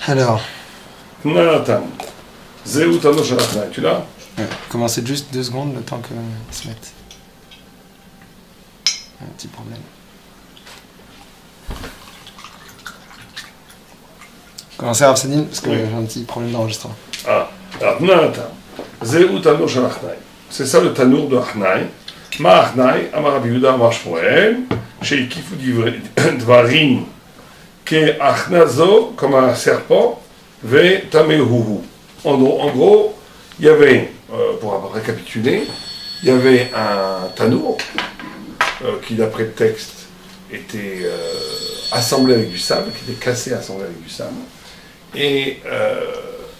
Alors, Tnatan. Zéou Tano Shalachnaï. Tu l'as? commencez juste 2 secondes, le temps que se mette. Un petit problème. Commencez à Absadine, parce que Oui. j'ai un petit problème d'enregistrement. Ah, alors Tnatan. Zéou Tano Shalachnaï. C'est ça le tanour de Achnai. Ma Achnai, Amar Rabbi Yehuda, Amar Shmuel, Sheikifu Dvarim, Ke Achnazo, comme un serpent, Ve Tamehuhu. En gros, il y avait, pour récapituler, il y avait un tanour qui, d'après le texte, était assemblé avec du sable, qui était cassé, assemblé avec du sable. Et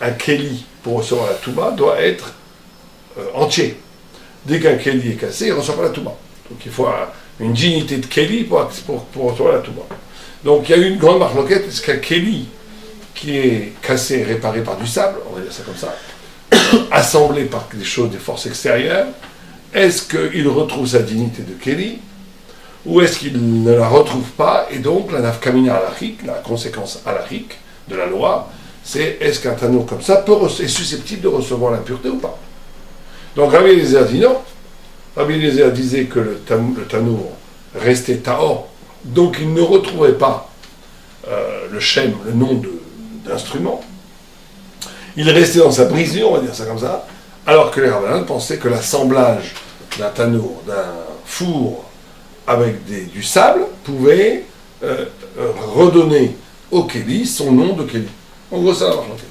un keli, pour recevoir la touba, doit être entier. Dès qu'un keli est cassé, il ne reçoit pas la touba. Donc il faut une dignité de keli pour recevoir la touba. Donc il y a eu une grande marloquette, est-ce qu'un keli qui est cassé et réparé par du sable, on va dire ça comme ça, assemblé par des choses, des forces extérieures, est-ce qu'il retrouve sa dignité de keli, ou est-ce qu'il ne la retrouve pas, et donc la nafkamina halachique, la conséquence halachique de la loi, c'est est-ce qu'un tanour comme ça est susceptible de recevoir l'impureté ou pas. Donc Rabbi Eliezer dit non. Rabbi Eliezer disait que le tanour restait taor, donc il ne retrouvait pas le shem, le nom d'instrument. Il restait dans sa brisure, on va dire ça comme ça, alors que les rabbins pensaient que l'assemblage d'un tanour, d'un four avec du sable, pouvait redonner au Kéli son nom de Kéli. En gros, ça va marcher.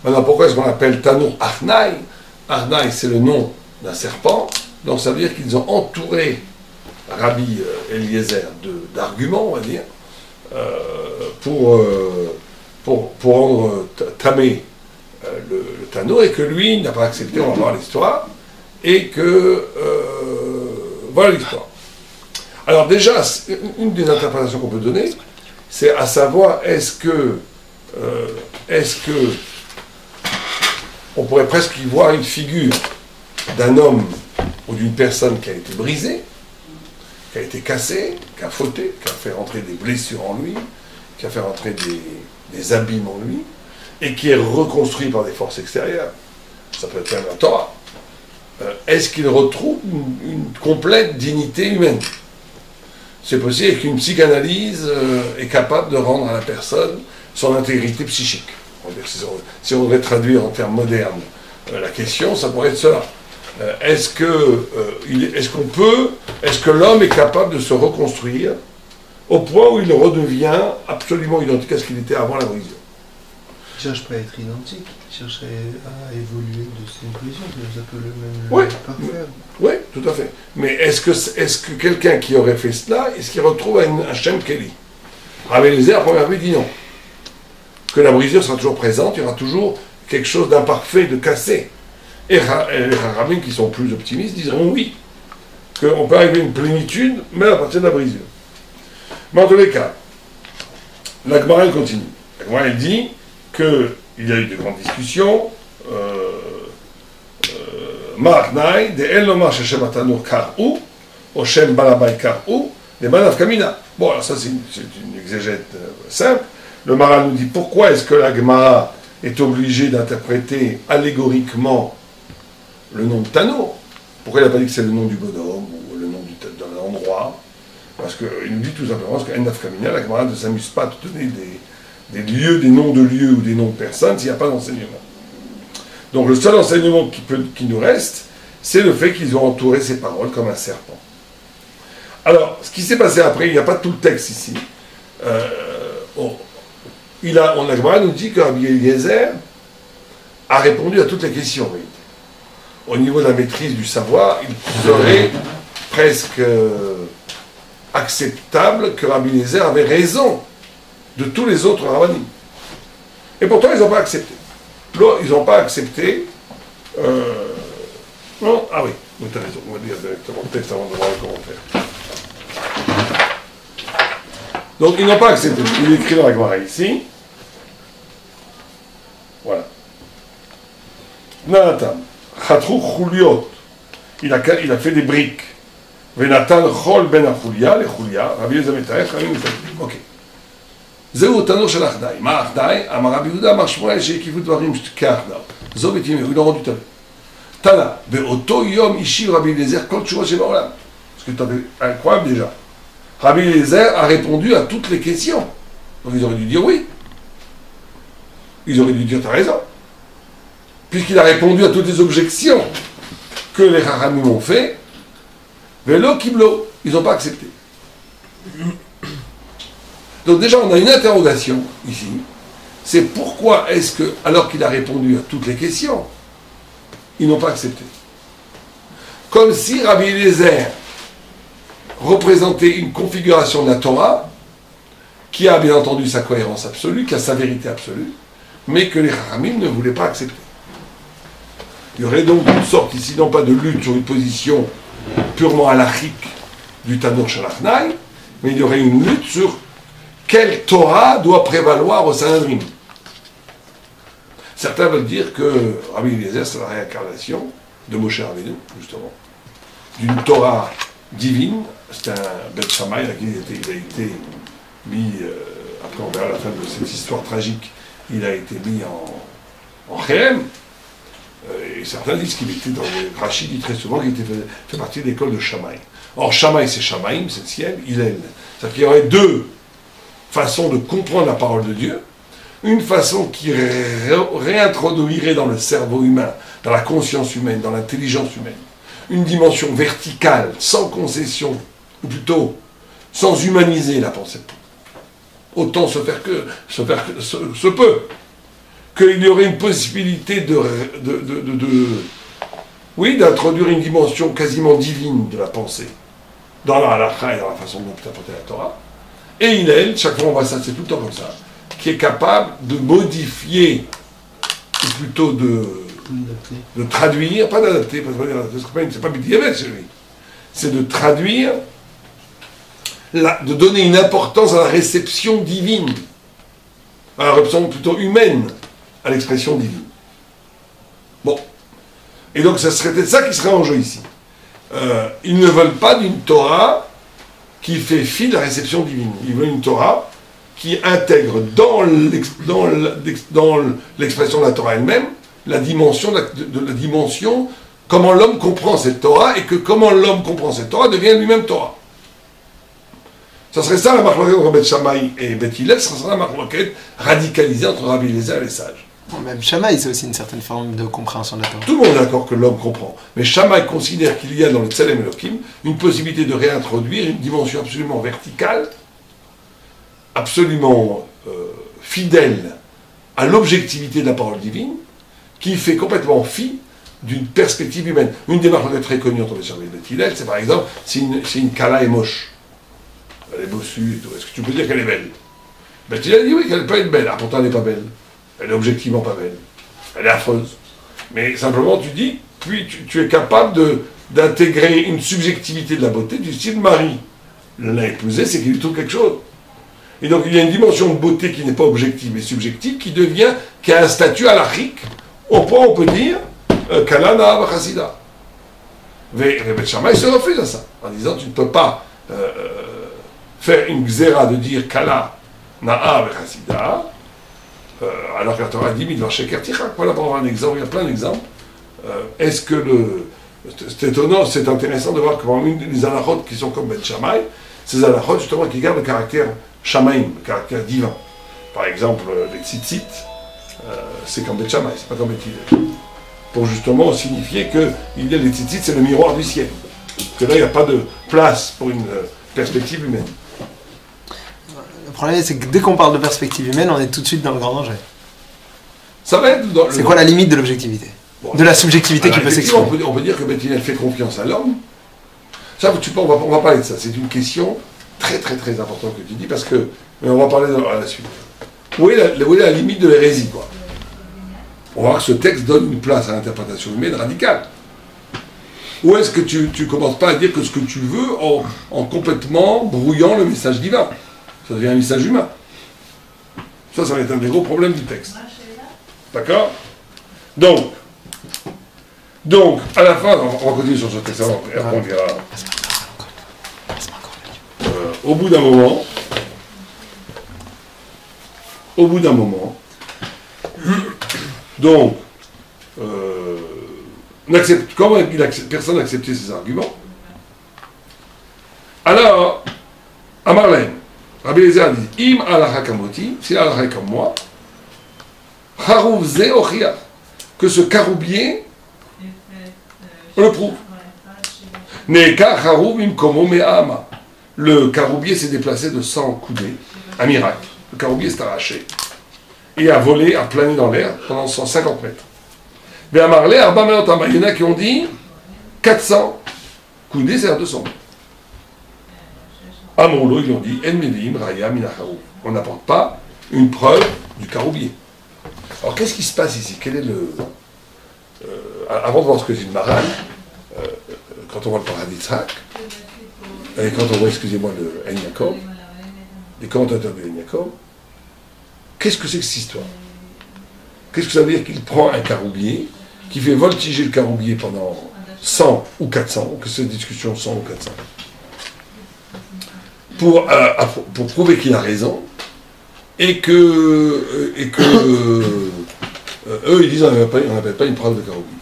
Maintenant, pourquoi est-ce qu'on appelle tanour Achnai? Achnai, c'est le nom d'un serpent, donc ça veut dire qu'ils ont entouré Rabbi Eliezer d'arguments, on va dire, pour rendre tamé le tanour, et que lui n'a pas accepté, on va voir l'histoire, et que voilà l'histoire. Alors déjà, une des interprétations qu'on peut donner, c'est à savoir, est-ce que on pourrait presque y voir une figure d'un homme ou d'une personne qui a été brisée, qui a été cassée, qui a fauté, qui a fait rentrer des blessures en lui, qui a fait rentrer des abîmes en lui, et qui est reconstruit par des forces extérieures. Ça peut être même la Torah. Est-ce qu'il retrouve une complète dignité humaine? C'est possible qu'une psychanalyse est capable de rendre à la personne son intégrité psychique. Si on devrait traduire en termes modernes la question, ça pourrait être cela. Est-ce que l'homme est capable de se reconstruire au point où il redevient absolument identique à ce qu'il était avant la brisure? Il ne cherche pas à être identique, il cherche à évoluer de ses brisures, ça peut le même Oui. parfaire. Oui, tout à fait. Mais est-ce que quelqu'un qui aurait fait cela, est-ce qu'il retrouve un Shem Kelly? Rabbi Eliezer, à première vue, dit non. Que la brisure sera toujours présente, il y aura toujours quelque chose d'imparfait, de cassé. Et les rabbins qui sont plus optimistes diront oui, qu'on peut arriver à une plénitude, mais à partir de la brisure. Mais en tous les cas, la Gemara elle continue. La Gemara elle dit qu'il y a eu de grandes discussions. Ma'achnai, de el lomar sheshem atanur kar'u, o shem balabay kar'u, de manav kamina. Bon, alors ça c'est une exégète simple. Le Maral nous dit pourquoi est-ce que la Gemara est obligée d'interpréter allégoriquement le nom de Tanour. Pourquoi il n'a pas dit que c'est le nom du bonhomme ou le nom d'un endroit? Parce qu'il nous dit tout simplement que Ennaf Kamina, la Gemara ne s'amuse pas à te donner des lieux, des noms de lieux ou des noms de personnes s'il n'y a pas d'enseignement. Donc le seul enseignement qui nous reste, c'est le fait qu'ils ont entouré ces paroles comme un serpent. Alors, ce qui s'est passé après, il n'y a pas tout le texte ici. La Gemara nous dit que Rabbi Eliezer a répondu à toutes les questions. Oui. Au niveau de la maîtrise du savoir, il serait presque acceptable que Rabbi Eliezer avait raison de tous les autres rabbinim. Et pourtant, ils n'ont pas accepté. Là, ils n'ont pas accepté. Non, ah oui, tu as raison, on va dire directement le texte avant de voir le commentaire. Donc, ils n'ont pas accepté. Il est écrit dans la Gemara ici. Voilà. Natan, Khatrou Chuliot, il a fait des briques. Venatan Chol ben Achulia, les Chulia, Rabbi Eliezer Metaech, Rabbi Eliezer. Ok. זהו תנור של אחדאי. מה אחדאי? אמר רבי יהודה, אמר שמואל, שהקיפו דברים כאחדאי. זו בית ימי, הוא לא rendu ta Tana, באותו יום השיב רבי אליעזר כל תשובות שבעולם. Parce que c'est incroyable déjà. Rabbi Eliezer a répondu à toutes les questions. Donc ils auraient dû dire oui. Ils auraient dû dire t'as raison. Puisqu'il a répondu à toutes les objections que les Chachamim ont fait, Velo Kiblo, ils n'ont pas accepté. Donc déjà on a une interrogation ici. C'est pourquoi est-ce que, alors qu'il a répondu à toutes les questions, ils n'ont pas accepté. Comme si Rabbi Eliezer représentait une configuration de la Torah qui a bien entendu sa cohérence absolue, qui a sa vérité absolue, mais que les Chachamim ne voulaient pas accepter. Il y aurait donc une sorte ici, non pas de lutte sur une position purement halachique du Tanur Shalachnai, mais il y aurait une lutte sur quelle Torah doit prévaloir au Sanhedrin. Certains veulent dire que Rabbi Eliezer, c'est la réincarnation de Moshe Rabbeinu, justement, d'une Torah divine. C'est un Beth Shammai, il a été mis, après on verra la fin de cette histoire tragique, il a été mis en Chem. Et certains disent qu'il était dans le Rachid dit très souvent qu'il était fait partie de l'école de Shammai. Or, Shammai, c'est Shamaïm, c'est le ciel, Hillel. C'est-à-dire qu'il y aurait deux façons de comprendre la parole de Dieu. Une façon qui réintroduirait dans le cerveau humain, dans la conscience humaine, dans l'intelligence humaine, une dimension verticale, sans concession, ou plutôt sans humaniser la pensée. Autant se peut. Qu'il y aurait une possibilité d'introduire une dimension quasiment divine de la pensée dans la halakha et dans la façon dont on peut interpréter la Torah. Et Hillel, chaque fois on voit ça, c'est tout le temps comme ça, qui est capable de modifier, ou plutôt de traduire, pas d'adapter, c'est pas Bidyavet chez lui, c'est de traduire, de donner une importance à la réception divine, à la réception plutôt humaine, à l'expression divine. Bon. Et donc, ça serait peut-être ça qui serait en jeu ici. Ils ne veulent pas d'une Torah qui fait fi de la réception divine. Ils veulent une Torah qui intègre dans l'expression de la Torah elle-même la dimension de la dimension, comment l'homme comprend cette Torah, et que comment l'homme comprend cette Torah devient lui-même Torah. Ça serait ça la marloquette entre Beth Shammai et Beth Hillel, ça serait la marloquette radicalisée entre Rabbi Eliezer et les sages. Même Shammai, c'est aussi une certaine forme de compréhension de la Torah. Tout le monde est d'accord que l'homme comprend. Mais Shammai considère qu'il y a dans le Tselem Elohim une possibilité de réintroduire une dimension absolument verticale, absolument fidèle à l'objectivité de la parole divine, qui fait complètement fi d'une perspective humaine. Une des marques très connues entre les Shammai et Beth Hillel, c'est par exemple, si une Kala est moche. Elle est bossue et tout. Est-ce que tu peux dire qu'elle est belle? Beth Hillel dit oui, qu'elle peut être belle. Ah, pourtant elle n'est pas belle. Elle est objectivement pas belle. Elle est affreuse. Mais simplement, tu dis, puis tu es capable d'intégrer une subjectivité de la beauté du style Marie. L'a épousée, c'est qu'il lui trouve quelque chose. Et donc, il y a une dimension de beauté qui n'est pas objective, mais subjective, qui a un statut halachique. Au point, on peut dire, Kala Na'av Chassida. Mais Beth Shammai se refuse à ça, en disant, tu ne peux pas faire une xéra de dire Kala Na'av Chassida, alors que la Torah dit, Midvar Sheker Tichak. Voilà pour avoir un exemple, il y a plein d'exemples. Est-ce que c'est étonnant, c'est intéressant de voir que parmi les halachot qui sont comme Beth Shammai, ces halachot justement qui gardent le caractère shamaïm, le caractère divin. Par exemple, les tzitzit, c'est comme Beth Shammai, c'est pas comme Beth Hillel. Pour justement signifier que il y a les tzitzit, c'est le miroir du ciel. Que là, il n'y a pas de place pour une perspective humaine. Le problème, c'est que dès qu'on parle de perspective humaine, on est tout de suite dans le grand danger. Ça va être dans c'est quoi la limite de l'objectivité, bon, de la subjectivité qui peut s'exprimer? On peut dire que Beth Hillel fait confiance à l'homme. Ça, on va parler de ça. C'est une question très très très importante que tu dis, parce que, mais on va parler à la suite. Où est la limite de l'hérésie, quoi? On va voir que ce texte donne une place à l'interprétation humaine radicale. Ou est-ce que tu commences pas à dire que ce que tu veux en complètement brouillant le message divin? Ça devient un message humain. Ça va être un des gros problèmes du texte. D'accord? Donc, à la fin, on va continuer sur ce texte, et après on verra. Au bout d'un moment, au bout d'un moment, donc, personne n'a accepté ces arguments. Alors, à Marlène, Rabbi Eliezer dit, Im alacha kamoti, si l'alacha est comme moi, Harouv ze ochia, que ce caroubier, on le prouve. Neka harouv im komo me'ama. Le caroubier s'est déplacé de 100 coudées, un miracle. Le caroubier s'est arraché et a volé, a plané dans l'air pendant 150 mètres. Mais à Marley, Arba Meotama, il y en a qui ont dit 400 coudées, c'est-à-dire 200 mètres. À Moulo, ils ont dit En Melim, Raya, Minachaou. On n'apporte pas une preuve du caroubier. Alors qu'est-ce qui se passe ici? Quel est le. Avant de voir ce que dit le Maral, quand on voit le paradis de Tzrak, et quand on voit, excusez-moi, le En Yaakov, les commentateurs de En Yaakov, qu'est-ce que c'est que cette histoire? Qu'est-ce que ça veut dire qu'il prend un caroubier, qui fait voltiger le caroubier pendant 100 ou 400, que c'est une discussion 100 ou 400, pour prouver qu'il a raison, et que eux, ils disent on n'appelle pas une preuve de caroubier.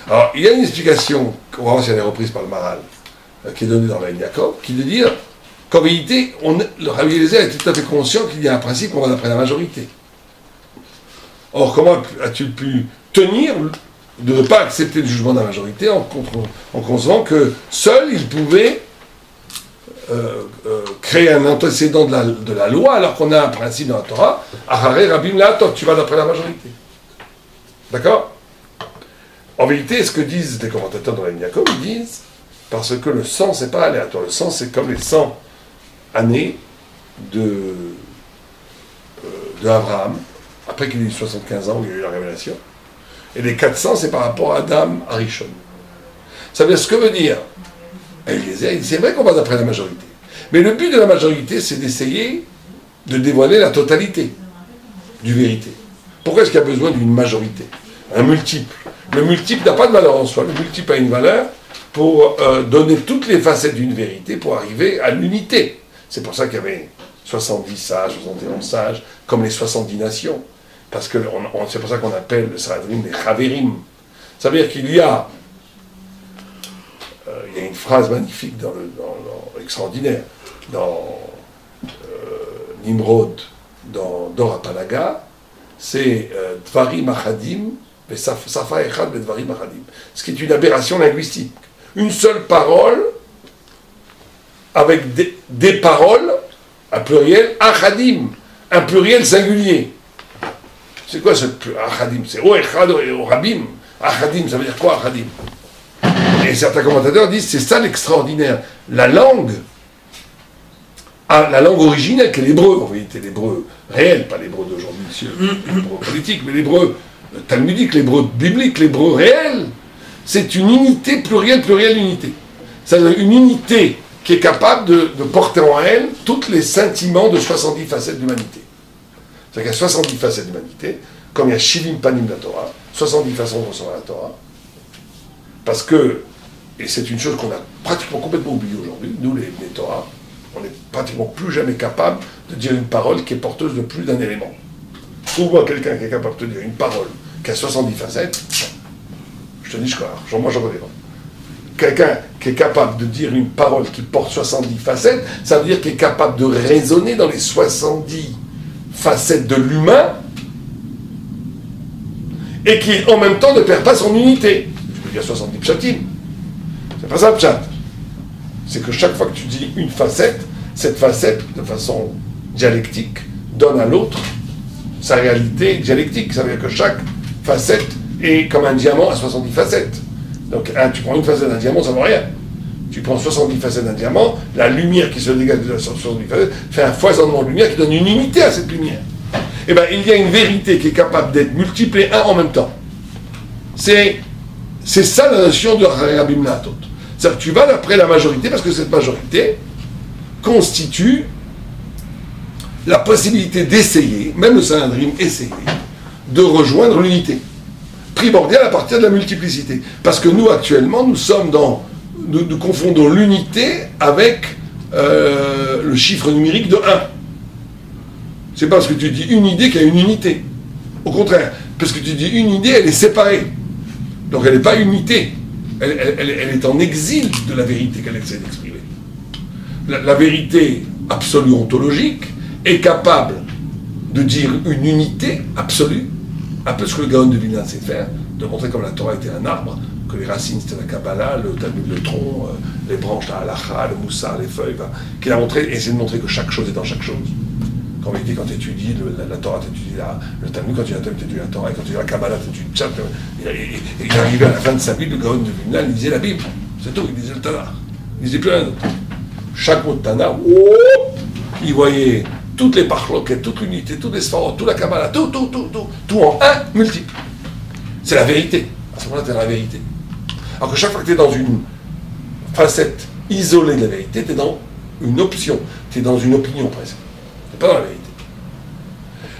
Alors, il y a une explication, on va voir si elle est reprise par le Maral, qui est donnée dans la Yaakov, qui veut dire qu'en réalité, le Rabbi Eliezer est tout à fait conscient qu'il y a un principe qu'on va d'après la majorité. Or, comment as-tu pu tenir de ne pas accepter le jugement de la majorité en concevant que seul il pouvait créer un antécédent de la loi alors qu'on a un principe dans la Torah, Ahare Rabim La'atot, tu vas d'après la majorité. D'accord? En vérité, ce que disent les commentateurs de la Yaakov, ils disent parce que le sang, c'est pas aléatoire. Le sang, c'est comme les 100 années de Abraham, après qu'il ait eu 75 ans, où il y a eu la révélation. Et les 400, c'est par rapport à Adam Arishon. Ça veut dire ce que veut dire Eliezer, c'est vrai qu'on va d'après la majorité. Mais le but de la majorité, c'est d'essayer de dévoiler la totalité du vérité. Pourquoi est-ce qu'il y a besoin d'une majorité? Un multiple. Le multiple n'a pas de valeur en soi. Le multiple a une valeur pour donner toutes les facettes d'une vérité pour arriver à l'unité. C'est pour ça qu'il y avait 70 sages, 71 sages, comme les 70 nations. Parce que c'est pour ça qu'on appelle le Sanhedrin les Chaverim. Ça veut dire qu'il y a une phrase magnifique extraordinaire dans Nimrod, dans Dor HaPalaga, c'est Dvarim Achadim, Safa Echad Dvarim Achadim. Ce qui est une aberration linguistique. Une seule parole avec des paroles, un pluriel, Achadim, un pluriel singulier. C'est quoi ce Achadim? C'est O Echad O Rabim. Achadim, ça veut dire quoi Achadim? Et certains commentateurs disent c'est ça l'extraordinaire. La langue originelle, qui est l'hébreu, en réalité, l'hébreu réel, pas l'hébreu d'aujourd'hui, l'hébreu politique, mais l'hébreu talmudique, l'hébreu biblique, l'hébreu réel, c'est une unité plurielle, unité. C'est une unité qui est capable de porter en elle tous les sentiments de 70 facettes d'humanité. C'est-à-dire qu'il y a 70 facettes d'humanité, comme il y a Shivim Panim de la Torah, 70 façons de recevoir la Torah, parce que, et c'est une chose qu'on a pratiquement complètement oubliée aujourd'hui, nous les Torah, on n'est pratiquement plus jamais capable de dire une parole qui est porteuse de plus d'un élément. Trouve-moi quelqu'un qui est capable de dire une parole qui a 70 facettes, je te dis, moi j'en connais pas. Quelqu'un qui est capable de dire une parole qui porte 70 facettes, ça veut dire qu'il est capable de raisonner dans les 70 facettes de l'humain et qui en même temps ne perd pas son unité. Je peux dire 70 pshatim. C'est pas ça le pshat. C'est que chaque fois que tu dis une facette, cette facette, de façon dialectique, donne à l'autre sa réalité dialectique. Ça veut dire que chaque facette est comme un diamant à 70 facettes. Donc, tu prends une facette d'un diamant, ça ne vaut rien. Tu prends 70 facettes d'un diamant, la lumière qui se dégage de 70 facettes fait un foisonnement de lumière qui donne une unité à cette lumière. Eh bien, il y a une vérité qui est capable d'être multipliée un en même temps. C'est ça la notion de Rabim La'atot. C'est-à-dire que tu vas d'après la majorité, parce que cette majorité constitue la possibilité d'essayer, même le Sanhedrin essayer, de rejoindre l'unité. Primordial à partir de la multiplicité. Parce que nous, actuellement, nous confondons l'unité avec le chiffre numérique de 1. C'est pas parce que tu dis une idée qu'il y a une unité. Au contraire, parce que tu dis une idée, elle est séparée. Donc elle n'est pas unité. Elle est en exil de la vérité qu'elle essaie d'exprimer. La vérité absolue ontologique est capable de dire une unité absolue, un peu ce que le Gaon de Vilna sait faire, de montrer comme la Torah était un arbre, que les racines c'était la Kabbalah, le Talmud le tronc, les branches la Halacha, le Moussar, les feuilles, qu'il a montré, et essaie de montrer que chaque chose est dans chaque chose. Quand tu étudies la Torah, tu étudies le Talmud, quand tu étudies la Torah, et quand tu étudies la Kabbalah, tu étudies le Tchat, il arrivait à la fin de sa vie, le Gaon de Vilna, il lisait la Bible, c'est tout, il lisait le Tanakh, il lisait plus rien d'autre. Chaque mot de Tanakh, il voyait toutes les parloquettes, toute l'unité, toutes les sphères, toute la Kabbalah, tout en un multiple. C'est la vérité. À ce moment-là, tu es dans la vérité. Alors que chaque fois que tu es dans une facette isolée de la vérité, tu es dans une option, tu es dans une opinion presque. Tu n'es pas dans la vérité.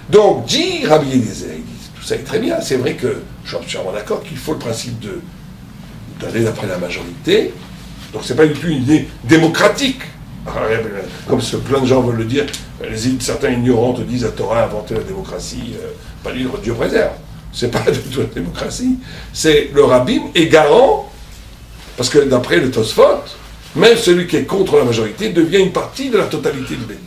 Donc, dit Rabbi Eliezer, tout ça est très bien. C'est vrai que je suis absolument d'accord qu'il faut le principe d'aller d'après la majorité. Donc, ce n'est pas du tout une idée démocratique. Comme ce que plein de gens veulent le dire, certains ignorants te disent la Torah a inventé la démocratie, pas libre, Dieu préserve. C'est pas du tout la démocratie. C'est le rabbin est garant, parce que d'après le Tosfot, même celui qui est contre la majorité devient une partie de la totalité du Beddin.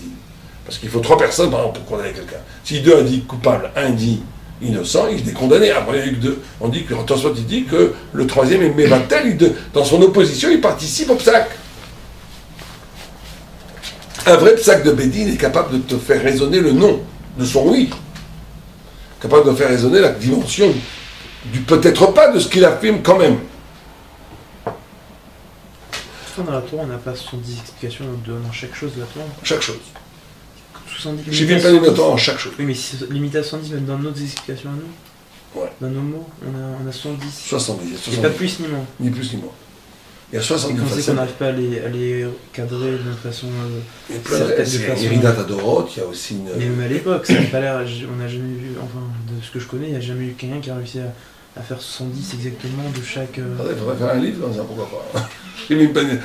Parce qu'il faut 3 personnes, par exemple, pour condamner quelqu'un. Si 2 indiquent coupable, 1 dit innocent, il est condamné. Après, il n'y a eu que 2. On dit que le Tosfot il dit que le 3e est Mévatel, dans son opposition, il participe au psaque. Un vrai psaque de Bédine est capable de te faire résonner le non de son oui. Capable de faire résonner la dimension du peut-être pas de ce qu'il affirme quand même. Dans la Torah, on n'a pas 70 explications dans chaque chose de la Torah. Chaque chose. 70 J'ai bien pas de la Torah en chaque chose. Oui, mais si limité à 70, même dans nos explications à nous, dans nos mots, on a 70. 70. Et pas plus ni moins. Ni plus ni moins. Il y a 70 facettes. On sait qu'on n'arrive pas à les cadrer d'une façon. Il y a plein de Iridat Adorot, il y a aussi une. Mais même à l'époque, ça n'a pas l'air. On n'a jamais vu, enfin, de ce que je connais, il n'y a jamais eu quelqu'un qui a réussi à faire 70 exactement de chaque. Il faudrait faire un livre, ça, pourquoi pas.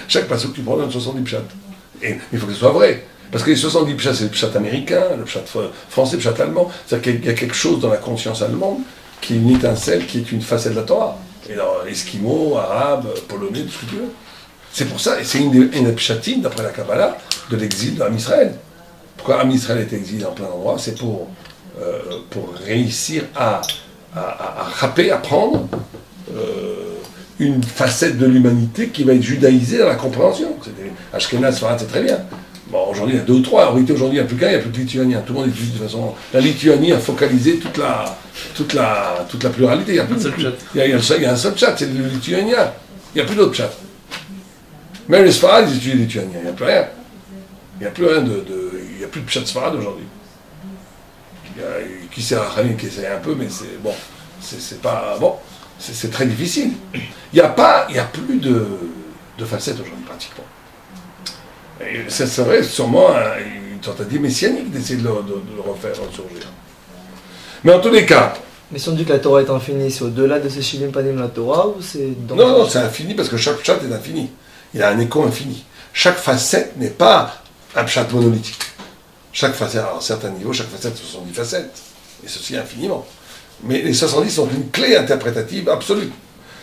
Chaque passage que tu prends donne 70 pshat. Mais il faut que ce soit vrai. Parce que les 70 pshat, c'est le pshat américain, le pshat français, le pshat allemand. C'est-à-dire qu'il y a quelque chose dans la conscience allemande qui est une étincelle, qui est une facette de la Torah. Et alors, esquimaux, arabes, polonais, tout ce que tu veux. C'est pour ça, et c'est une des pshatim, d'après la Kabbalah, de l'exil d'Am Israël. Pourquoi Am Israël est exilé en plein endroit? C'est pour réussir à râper, à prendre une facette de l'humanité qui va être judaïsée dans la compréhension. Ashkenaz, Sfarad, c'est très bien. Bon, aujourd'hui, il y a 2 ou 3. En réalité, aujourd'hui, il n'y a plus qu'un, il n'y a plus de Lituaniens. Tout le monde étudie de toute façon. La Lituanie a focalisé toute la pluralité. Il y a plus il y a un seul chat, c'est le lituanien. Il n'y a plus d'autres chats. Même les Sfarad, ils étudient le lituanien. Il n'y a plus rien. Il n'y a plus rien il n'y a plus de chat Sfarad aujourd'hui. Qui sert à Khalil, qui essaie un peu, mais c'est bon. C'est pas bon. C'est très difficile. Il n'y a plus de facettes aujourd'hui, pratiquement. Et ça serait sûrement une tentative messianique d'essayer de le refaire ressurgir. Mais en tous les cas. Mais si on dit que la Torah est infinie, c'est au-delà de ces Shivim Panim la Torah ou c'est dans. Non, c'est infini parce que chaque pshat est infini. Il a un écho infini. Chaque facette n'est pas un pshat monolithique. Chaque facette, à un certain niveau, chaque facette, ce sont 70 facettes. Et ceci infiniment. Mais les 70 sont une clé interprétative absolue.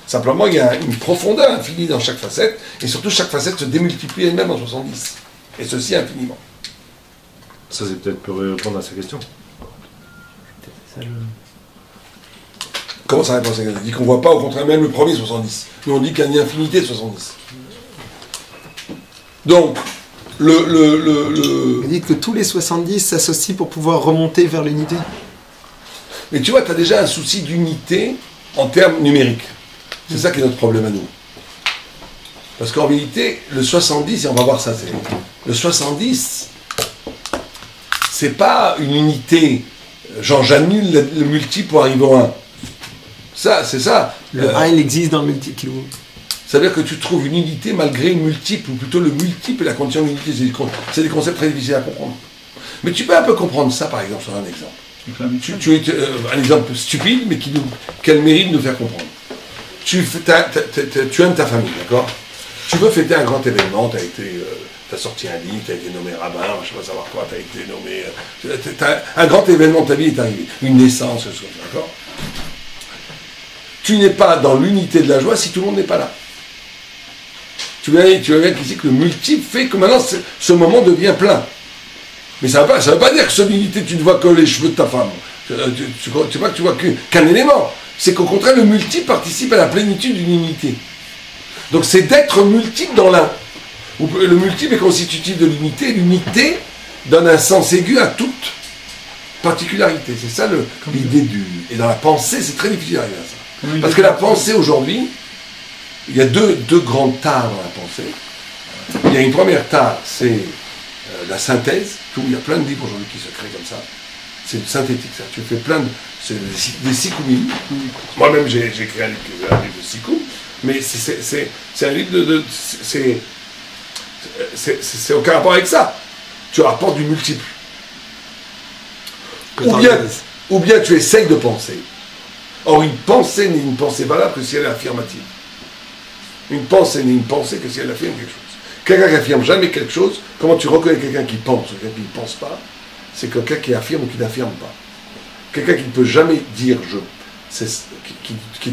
Simplement, il y a une profondeur infinie dans chaque facette, et surtout, chaque facette se démultiplie elle-même en 70. Et ceci infiniment. Ça, c'est peut-être pour répondre à sa question. Comment ça répond à sa question? On dit qu'on ne voit pas, au contraire, même le premier 70. Mais on dit qu'il y a une infinité de 70. Donc, Vous dites que tous les 70 s'associent pour pouvoir remonter vers l'unité. Mais tu vois, tu as déjà un souci d'unité en termes numériques. C'est ça qui est notre problème à nous. Parce qu'en réalité, le 70, et on va voir ça, le 70, c'est pas une unité, genre j'annule le multiple pour arriver au 1. Ça, c'est ça. Le 1, il existe dans le multiple. Ça veut dire que tu trouves une unité malgré une multiple, ou plutôt le multiple et la condition d'unité. C'est des concepts très difficiles à comprendre. Mais tu peux un peu comprendre ça, par exemple, sur un exemple. Tu es un exemple stupide, mais qui a le mérite de nous faire comprendre. Tu aimes ta famille, d'accord? Tu veux fêter un grand événement, tu as été as sorti un livre, tu as été nommé rabbin, je ne sais pas savoir quoi, tu as été nommé. Un grand événement de ta vie est arrivé, une naissance, d'accord? Tu n'es pas dans l'unité de la joie si tout le monde n'est pas là. Tu vois bien qu'ici que le multiple fait que maintenant ce moment devient plein. Mais ça ne veut pas dire que sur l'unité tu ne vois que les cheveux de ta femme. Tu vois que tu vois qu'un élément. C'est qu'au contraire le multiple participe à la plénitude d'une unité. Donc c'est d'être multiple dans l'un. Le multiple est constitutif de l'unité. L'unité donne un sens aigu à toute particularité. C'est ça l'idée du... Et dans la pensée, c'est très difficile d'arriver à ça. Parce que la pensée aujourd'hui, il y a deux grandes tares dans la pensée. Il y a une première tare, c'est la synthèse. Il y a plein de livres aujourd'hui qui se créent comme ça. C'est synthétique ça. Tu fais plein de... C'est des sikoumis. Moi-même j'ai écrit un livre de sikoum. Mais c'est un livre de c'est aucun rapport avec ça. Tu apportes du multiple. Ou bien tu essayes de penser. Or, une pensée n'est une pensée valable que si elle est affirmative. Une pensée n'est une pensée que si elle affirme quelque chose. Quelqu'un qui affirme jamais quelque chose, comment tu reconnais quelqu'un qui pense ou quelqu'un qui ne pense pas? C'est quelqu'un qui affirme ou qui n'affirme pas. Quelqu'un qui ne peut jamais dire je, qui est